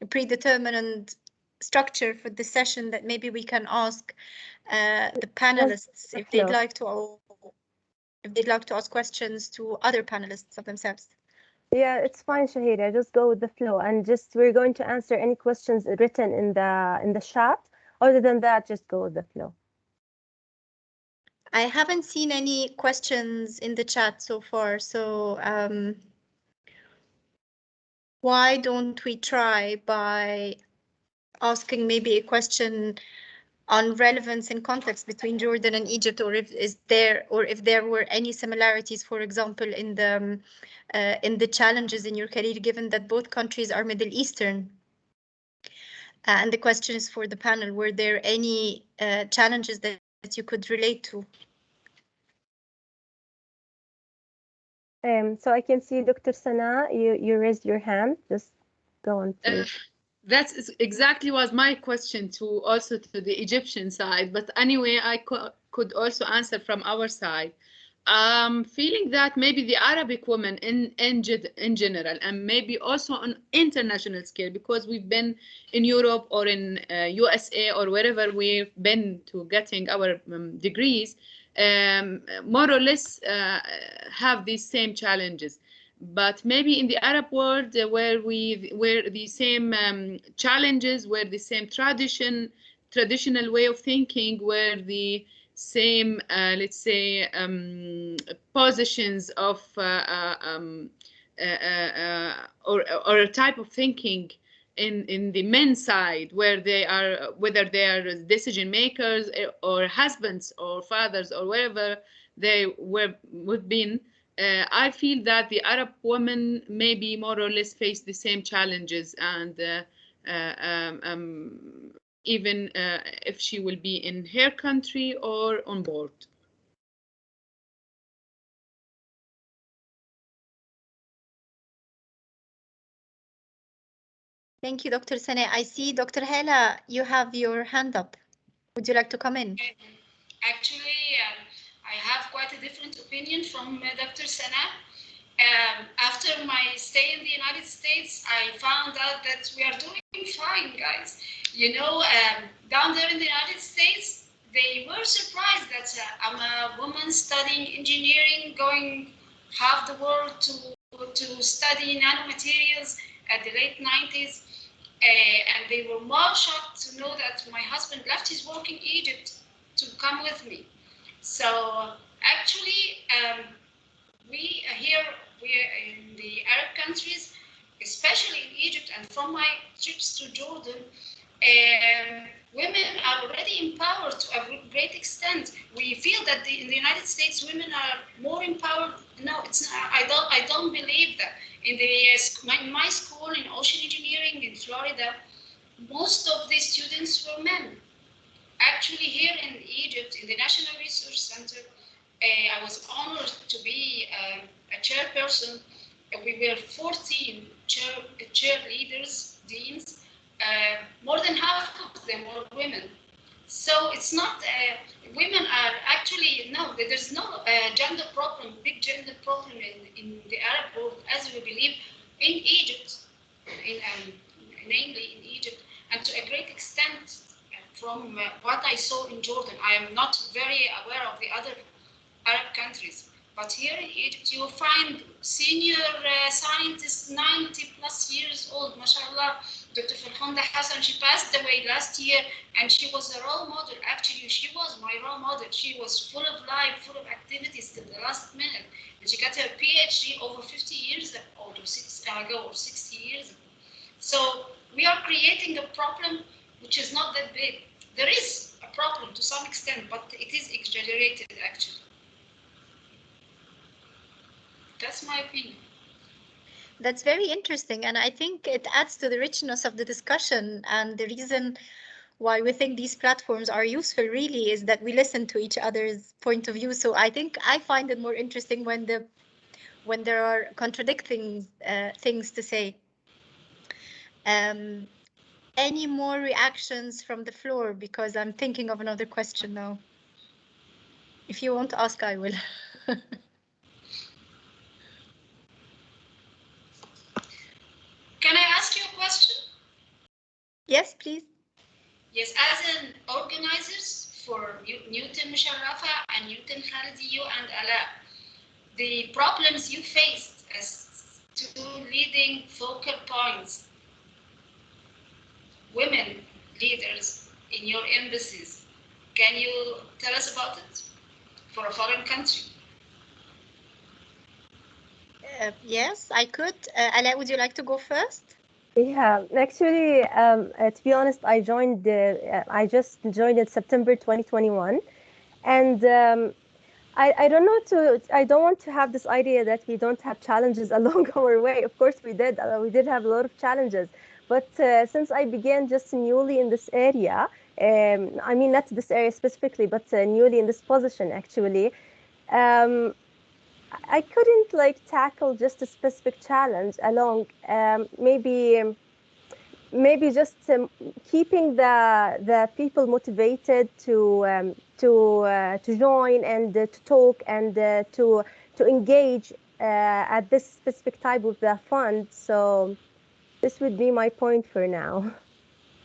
predetermined structure for the session, that maybe we can ask the panelists if they'd like to ask questions to other panelists of themselves. Yeah, it's fine, Shahira. Just go with the flow, and just we're going to answer any questions written in the chat. Other than that, just go with the flow. I haven't seen any questions in the chat so far, so why don't we try by asking maybe a question on relevance and context between Jordan and Egypt, or if there were any similarities, for example, in the challenges in your career, given that both countries are Middle Eastern. And the question is for the panel: were there any challenges that you could relate to? So I can see Dr. Sana, you raised your hand. Just go on, please. That's exactly was my question to also to the Egyptian side. But anyway, I could also answer from our side. Feeling that maybe the Arabic women in general, and maybe also on international scale, because we've been in Europe or in USA or wherever we've been to getting our degrees, more or less have these same challenges. But maybe in the Arab world, where the same challenges, where the same traditional way of thinking, where the same, let's say, positions of or a type of thinking in the men's side, where they are, whether they are decision makers or husbands or fathers or wherever they would been. I feel that the Arab women maybe more or less face the same challenges, and even if she will be in her country or on board. Thank you, Dr. Sana. I see, Dr. Hela, you have your hand up. Would you like to come in? Actually, I have quite a different opinion from Dr. Sana. After my stay in the United States, I found out that we are doing fine, guys. You know, down there in the United States, they were surprised that I'm a woman studying engineering, going half the world to study nanomaterials at the late 90s. And they were more shocked to know that my husband left his work in Egypt to come with me. So actually, we here in the Arab countries, especially in Egypt, and from my trips to Jordan, women are already empowered to a great extent. We feel that in the United States, women are more empowered. No, it's not. I don't believe that. In my school in ocean engineering in Florida, most of the students were men. Actually, here in Egypt, in the National Research Center, I was honored to be a chairperson. We were 14 cheerleaders, deans. More than half of them were women. So it's not, women are actually, no, there's no gender problem, big gender problem in the Arab world, as we believe in Egypt, namely in Egypt, and to a great extent from what I saw in Jordan. I am not very aware of the other Arab countries. But here in Egypt, you will find senior scientists, 90 plus years old, mashallah. Dr. Farhonda Hassan, she passed away last year, and she was a role model. Actually, she was my role model. She was full of life, full of activities till the last minute. And she got her PhD over 50 years ago, or 60 years ago. So we are creating a problem which is not that big. There is a problem to some extent, but it is exaggerated, actually. That's my opinion. That's very interesting, and I think it adds to the richness of the discussion. And the reason why we think these platforms are useful really is that we listen to each other's point of view. So I think I find it more interesting when there are contradicting things to say. Any more reactions from the floor? Because I'm thinking of another question now. If you won't ask, I will. Can I ask you a question? Yes, please. Yes, as an organizers for Newton Musharrafa and Newton-Khalidi, you and Ala, the problems you faced as two leading focal points, women leaders in your embassies. Can you tell us about it for a foreign country? Yes, I could. Ala, would you like to go first? Yeah, actually, to be honest, I just joined in September 2021, and I don't know I don't want to have this idea that we don't have challenges along our way. Of course, we did have a lot of challenges, but since I began just newly in this area, I mean not this area specifically, but newly in this position actually. Um, I couldn't like tackle just a specific challenge along. Maybe just keeping the people motivated to join and to talk and to engage at this specific type of the fund. So this would be my point for now.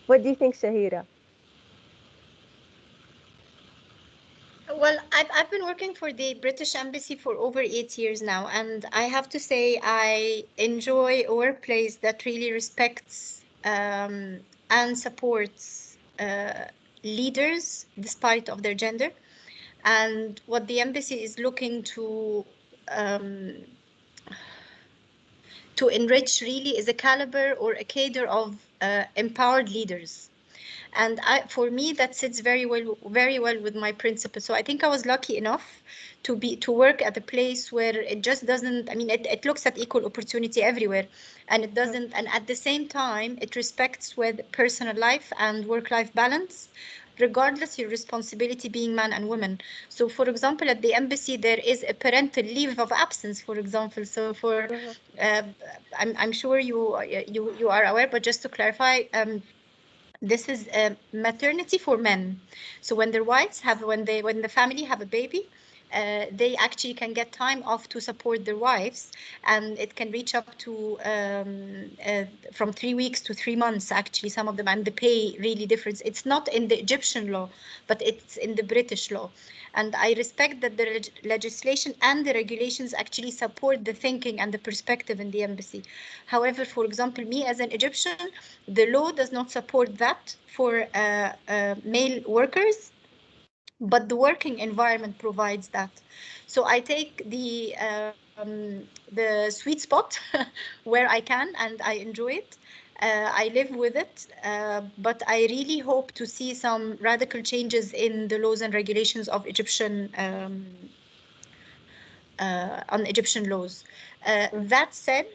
What do you think, Shahira? Well, I've been working for the British Embassy for over 8 years now, and I have to say I enjoy a workplace that really respects and supports leaders despite of their gender. And what the embassy is looking um, to enrich really is a caliber or a cadre of empowered leaders. And for me, that sits very well with my principles. So I think I was lucky enough to work at a place where it just doesn't. I mean, it looks at equal opportunity everywhere, and it doesn't. And at the same time, it respects with personal life and work-life balance, regardless your responsibility being man and woman. So, for example, at the embassy, there is a parental leave of absence, for example. So, uh, I'm sure you are aware, but just to clarify. This is maternity for men. So when their wives have, when the family have a baby, they actually can get time off to support their wives, and it can reach up to from 3 weeks to 3 months. Actually, some of them, and the pay really differs. It's not in the Egyptian law, but it's in the British law. And I respect that the legislation and the regulations actually support the thinking and the perspective in the embassy. However, for example, me as an Egyptian, the law does not support that for male workers, but the working environment provides that. So I take the sweet spot where I can, and I enjoy it. I live with it, but I really hope to see some radical changes in the laws and regulations of on Egyptian laws. That said,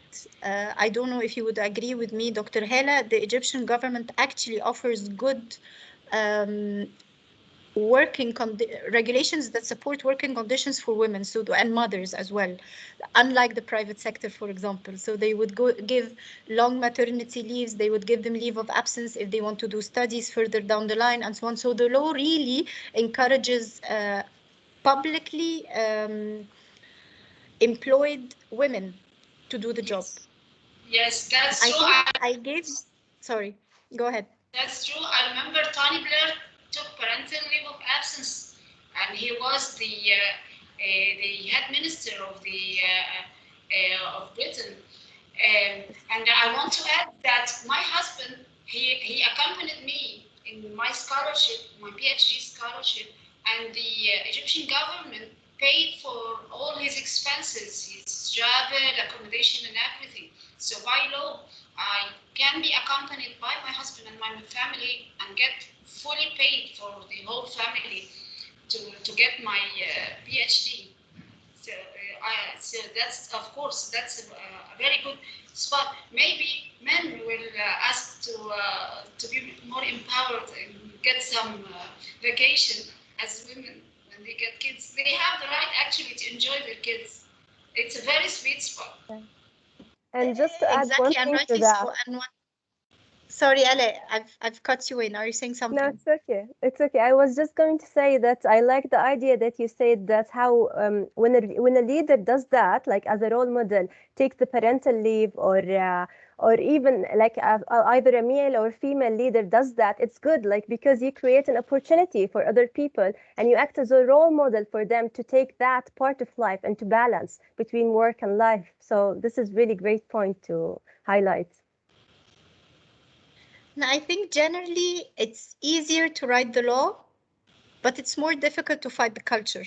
I don't know if you would agree with me, Dr. Hela, the Egyptian government actually offers good um, regulations that support working conditions for women, so and mothers as well, unlike the private sector, for example. So they would give long maternity leaves, they would give them leave of absence if they want to do studies further down the line, and so on. So the law really encourages publicly employed women to do the job. Yes, that's I true. think I gave, sorry, go ahead. That's true. I remember Tony Blair took parental leave of absence, and he was the head minister of Britain. And I want to add that my husband he accompanied me in my scholarship, my PhD scholarship, and the Egyptian government paid for all his expenses, his travel, accommodation, and everything. So by law, I can be accompanied by my husband and my family and get fully paid for the whole family to get my PhD. So that's, of course, that's a very good spot. Maybe men will ask to be more empowered and get some vacation as women when they get kids. They have the right actually to enjoy their kids. It's a very sweet spot. And just to add one Exactly, and thing to rightly that, so. And one, Sorry, Ale, I've cut you in. Are you saying something? No, it's okay. It's okay. I was just going to say that I like the idea that you said that how when a leader does that, like as a role model, take the parental leave, or even like either a male or female leader does that, it's good, like because you create an opportunity for other people and you act as a role model for them to take that part of life and to balance between work and life. So this is really great point to highlight. And I think generally it's easier to write the law, but it's more difficult to fight the culture.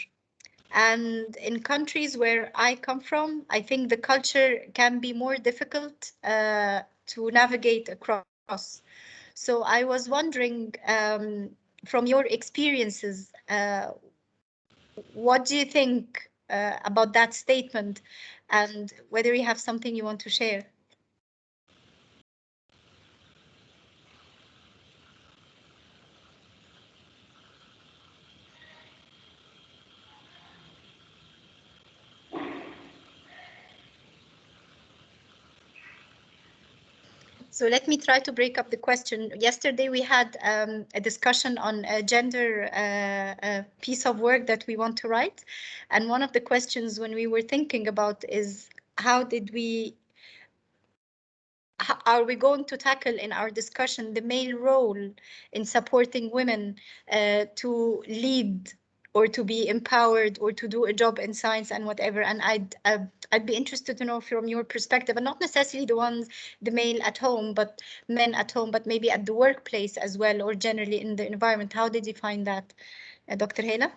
And in countries where I come from, I think the culture can be more difficult to navigate across. So I was wondering, from your experiences, what do you think about that statement, and whether you have something you want to share? So let me try to break up the question. Yesterday we had a discussion on a gender piece of work that we want to write. And one of the questions when we were thinking about is how are we going to tackle in our discussion the male role in supporting women to lead or to be empowered or to do a job in science and whatever. And I'd be interested to know from your perspective, and not necessarily the male at home, but men at home, but maybe at the workplace as well, or generally in the environment. How did you find that, Dr. Hela?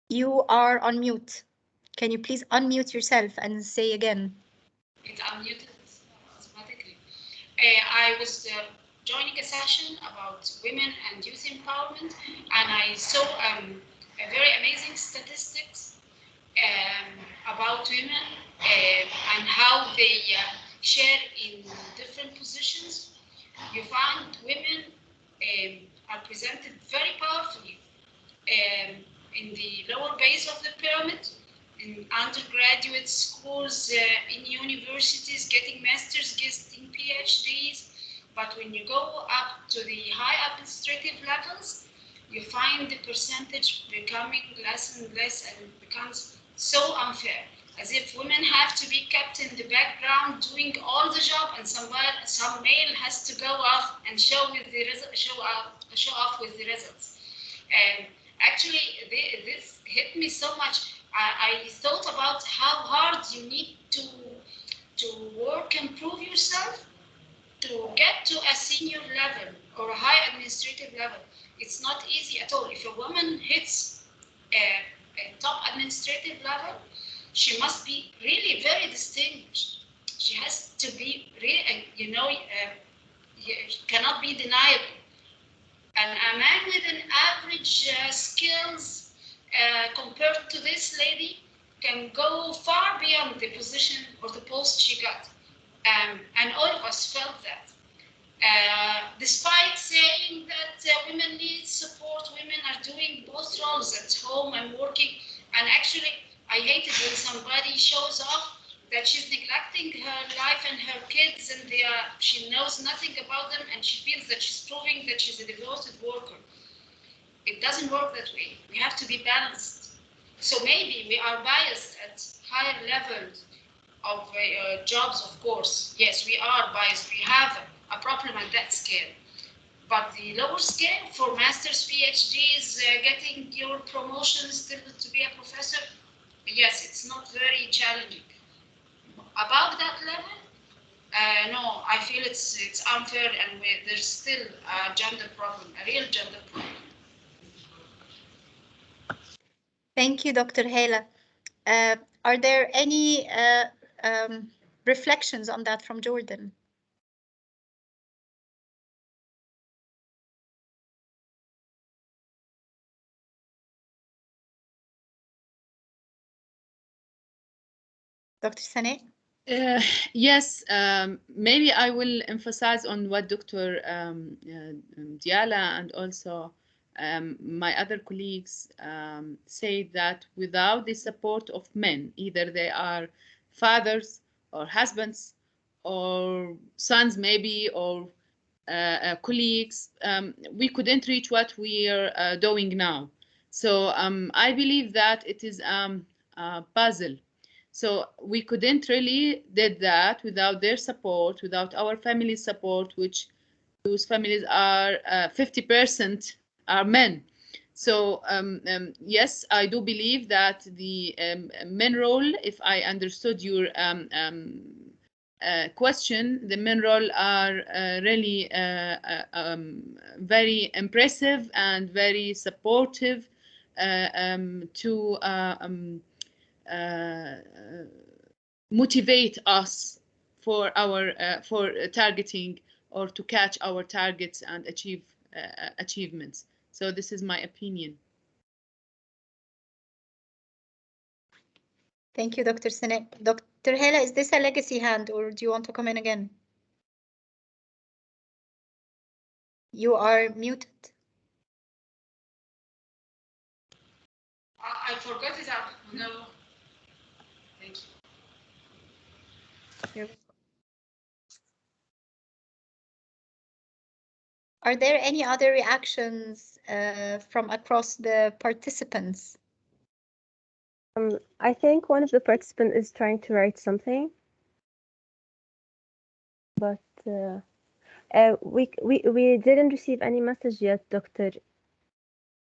You are on mute. Can you please unmute yourself and say again? It unmuted automatically. I was joining a session about women and youth empowerment, and I saw a very amazing statistics about women and how they share in different positions. You find women are presented very powerfully in the lower base of the pyramid, in undergraduate schools, in universities, getting masters, getting PhDs. But when you go up to the high administrative levels, you find the percentage becoming less and less, and it becomes so unfair, as if women have to be kept in the background doing all the job, and some male has to go off and show off with the results. And actually, this hit me so much. I thought about how hard you need to work and prove yourself to get to a senior level or a high administrative level. It's not easy at all. If a woman hits a top administrative level, she must be really very distinguished. She has to be really, cannot be deniable. And a man with an average skills compared to this lady can go far beyond the position or the post she got. And all of us felt that. Despite saying that women need support, women are doing both roles at home and working. And actually, I hate it when somebody shows off that she's neglecting her life and her kids, and she knows nothing about them, and she feels that she's proving that she's a devoted worker. It doesn't work that way. We have to be balanced. So maybe we are biased at higher levels of jobs, of course. Yes, we are biased. We have a problem at that scale. But the lower scale for masters, PhDs, getting your promotions to be a professor, yes, it's not very challenging. Above that level, no, I feel it's unfair, and there's still a gender problem, a real gender problem. Thank you, Dr. Hela. Are there any reflections on that from Jordan? Dr. Sana? Yes, maybe I will emphasize on what Dr. Diala and also my other colleagues say that without the support of men, either they are fathers or husbands or sons maybe, or colleagues, we couldn't reach what we are doing now. So I believe that it is a puzzle. So we couldn't really did that without their support, without our family support, which those families are 50% are men. So yes, I do believe that the men role, if I understood your question, the men role are really very impressive and very supportive to motivate us for our for targeting or to catch our targets and achieve achievements. So this is my opinion. Thank you, Dr. Sana. Dr. Hela, is this a legacy hand or do you want to come in again? You are muted. I forgot it up. No. Thank you. Are there any other reactions from across the participants? I think one of the participants is trying to write something, but we didn't receive any message yet, Doctor.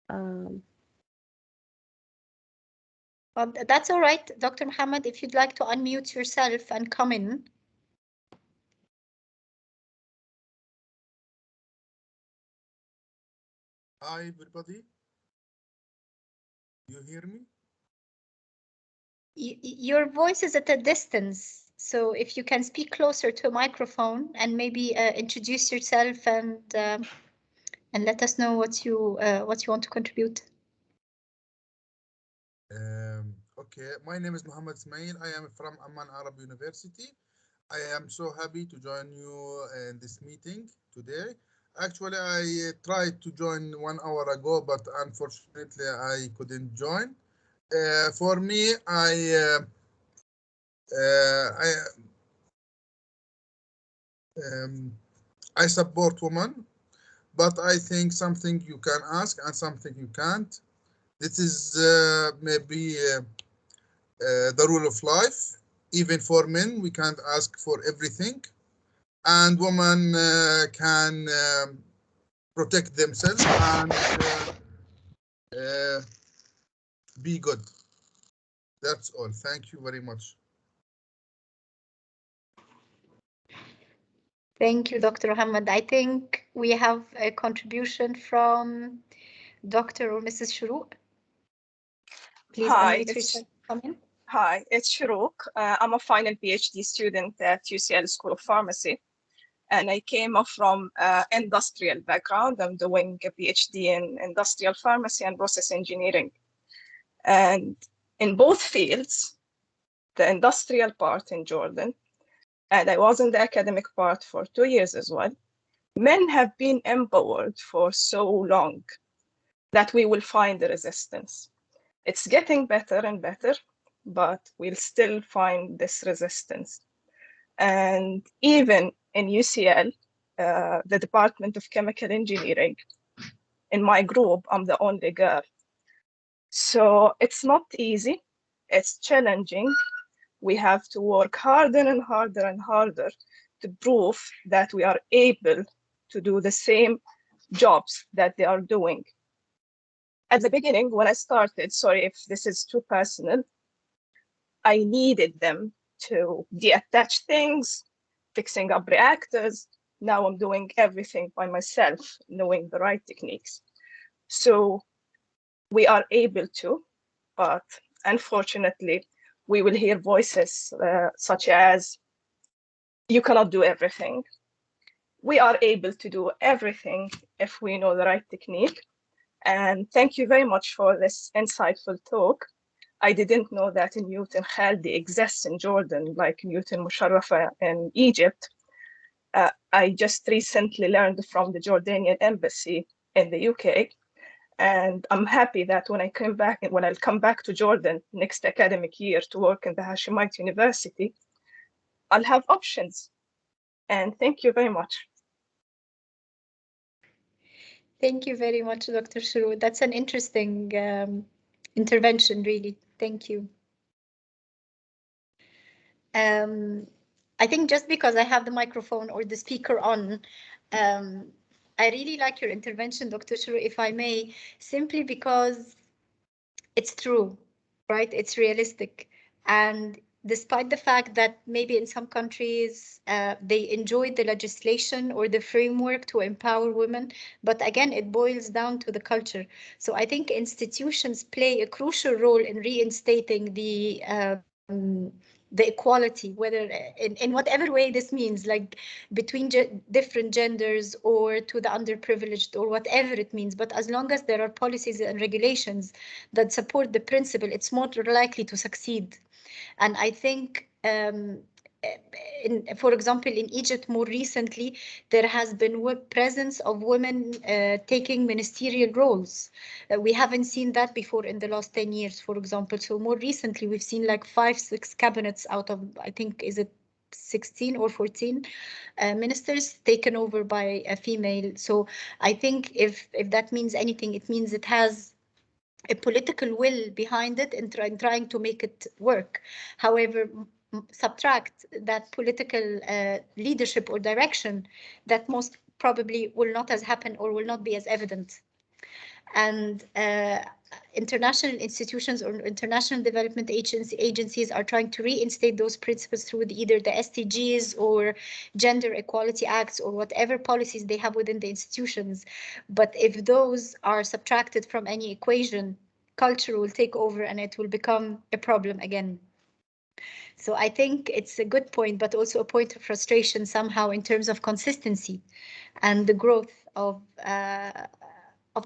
Well, that's all right, Dr. Muhammad, if you'd like to unmute yourself and come in. Hi, everybody. You hear me? Your voice is at a distance, so if you can speak closer to a microphone and maybe introduce yourself and let us know what you want to contribute. Okay, my name is Mohammed Ismail. I am from Amman Arab University. I am so happy to join you in this meeting today. Actually, I tried to join 1 hour ago, but unfortunately, I couldn't join. For me, I support women, but I think something you can ask and something you can't. This is maybe the rule of life. Even for men, we can't ask for everything, and women can protect themselves and be good. That's all. Thank you very much. Thank you, Dr. Muhammad. I think we have a contribution from Dr. or Mrs. Shuruq. Please unmute yourself. Come in. Hi, it's Shuruq. I'm a final PhD student at UCL School of Pharmacy, and I came from industrial background. I'm doing a PhD in industrial pharmacy and process engineering. And in both fields, the industrial part in Jordan, and I was in the academic part for 2 years as well, men have been empowered for so long that we will find the resistance. It's getting better and better, but we'll still find this resistance. And even in UCL, the Department of Chemical Engineering, in my group, I'm the only girl. So it's not easy, it's challenging. We have to work harder and harder and harder to prove that we are able to do the same jobs that they are doing. At the beginning, when I started, sorry if this is too personal, I needed them to deattach things, fixing up reactors. Now I'm doing everything by myself, knowing the right techniques. So we are able to, but unfortunately, we will hear voices such as, you cannot do everything. We are able to do everything if we know the right technique. And thank you very much for this insightful talk. I didn't know that in Newton-Khalidi exists in Jordan, like Newton Musharrafa in Egypt. I just recently learned from the Jordanian embassy in the UK. And I'm happy that when I'll come back to Jordan next academic year to work in the Hashemite University, I'll have options. And thank you very much. Thank you very much, Dr. Shuru. That's an interesting intervention, really. Thank you. I think just because I have the microphone or the speaker on, I really like your intervention, Dr. Shuru, if I may, simply because it's true, right? It's realistic. And despite the fact that maybe in some countries they enjoy the legislation or the framework to empower women, but again, it boils down to the culture. So I think institutions play a crucial role in reinstating the equality, whether in whatever way this means, like between different genders or to the underprivileged or whatever it means. But as long as there are policies and regulations that support the principle, it's more likely to succeed. And I think, for example, in Egypt more recently, there has been presence of women taking ministerial roles. We haven't seen that before in the last 10 years, for example. So more recently, we've seen like 5-6 cabinets out of, I think, is it 16 or 14 ministers taken over by a female. So I think if that means anything, it means it has a political will behind it and trying to make it work. However, subtract that political leadership or direction, that most probably will not as happen or will not be as evident. And international institutions or international development agencies are trying to reinstate those principles through either the SDGs or gender equality acts or whatever policies they have within the institutions. But if those are subtracted from any equation, culture will take over and it will become a problem again. So I think it's a good point, but also a point of frustration somehow in terms of consistency and the growth of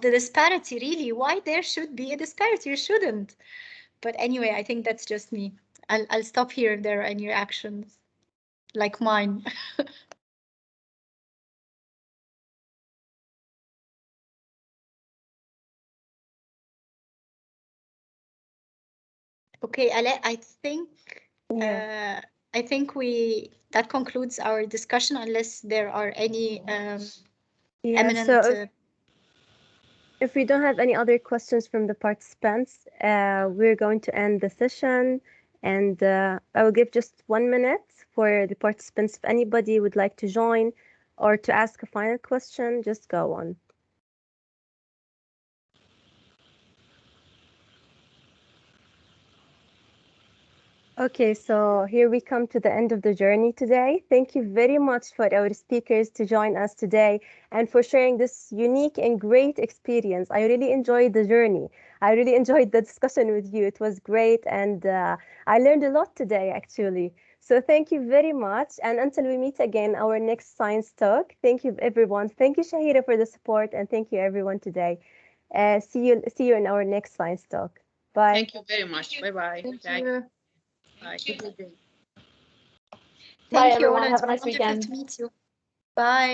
the disparity, really. Why there should be a disparity? You shouldn't. But anyway, I think that's just me. I'll stop here if there are any reactions like mine. Okay, Ale, I think that concludes our discussion, unless there are any eminent. So if we don't have any other questions from the participants, we're going to end the session, and I will give just 1 minute for the participants. If anybody would like to join or to ask a final question, just go on. Okay, so here we come to the end of the journey today. Thank you very much for our speakers to join us today and for sharing this unique and great experience. I really enjoyed the journey. I really enjoyed the discussion with you. It was great, and I learned a lot today, actually. So thank you very much. And until we meet again, our next science talk, thank you, everyone. Thank you, Shahira, for the support, and thank you, everyone, today. See you in our next science talk. Bye. Thank you very much. Bye-bye. Thank you. Bye. Good day. Bye, Thank you, everyone. Ola. Have a It's nice wonderful weekend. to meet you. Bye.